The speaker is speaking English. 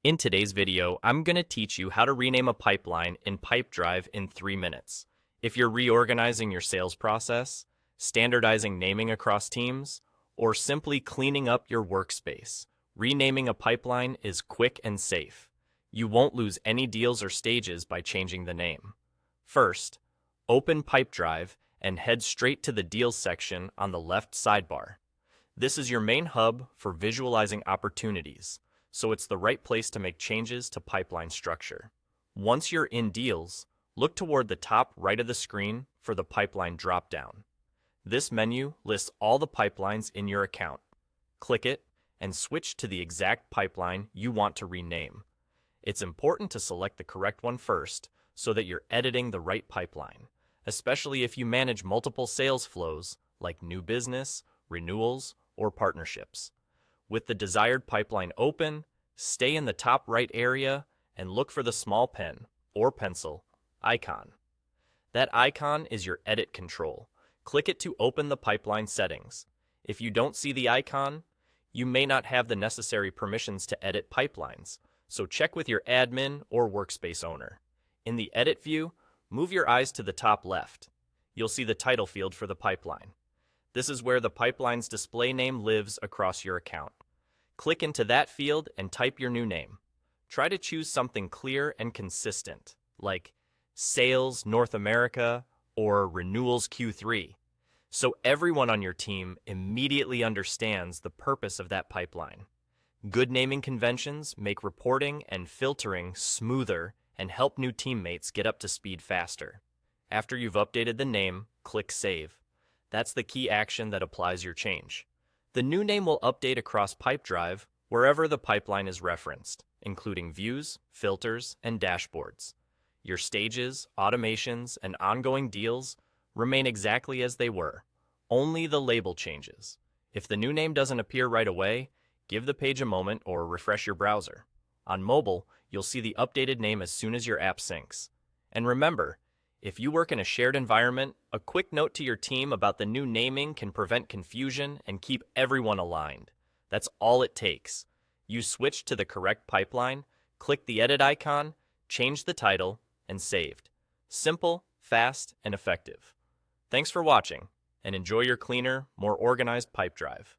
In today's video, I'm going to teach you how to rename a pipeline in Pipedrive in 3 minutes. If you're reorganizing your sales process, standardizing naming across teams, or simply cleaning up your workspace, renaming a pipeline is quick and safe. You won't lose any deals or stages by changing the name. First, open Pipedrive and head straight to the Deals section on the left sidebar. This is your main hub for visualizing opportunities, so it's the right place to make changes to pipeline structure. Once you're in Deals, look toward the top right of the screen for the pipeline dropdown. This menu lists all the pipelines in your account. Click it and switch to the exact pipeline you want to rename. It's important to select the correct one first so that you're editing the right pipeline, especially if you manage multiple sales flows like new business, renewals, or partnerships. With the desired pipeline open, stay in the top right area and look for the small pen or pencil icon. That icon is your edit control. Click it to open the pipeline settings. If you don't see the icon, you may not have the necessary permissions to edit pipelines, so check with your admin or workspace owner. In the edit view, move your eyes to the top left. You'll see the title field for the pipeline. This is where the pipeline's display name lives across your account. Click into that field and type your new name. Try to choose something clear and consistent, like Sales North America or Renewals Q3, so everyone on your team immediately understands the purpose of that pipeline. Good naming conventions make reporting and filtering smoother and help new teammates get up to speed faster. After you've updated the name, click Save. That's the key action that applies your change. The new name will update across Pipedrive wherever the pipeline is referenced, including views, filters, and dashboards. Your stages, automations, and ongoing deals remain exactly as they were. Only the label changes. If the new name doesn't appear right away, give the page a moment or refresh your browser. On mobile, you'll see the updated name as soon as your app syncs. And remember, if you work in a shared environment, a quick note to your team about the new naming can prevent confusion and keep everyone aligned. That's all it takes. You switch to the correct pipeline, click the edit icon, change the title, and saved. Simple, fast, and effective. Thanks for watching, and enjoy your cleaner, more organized Pipedrive.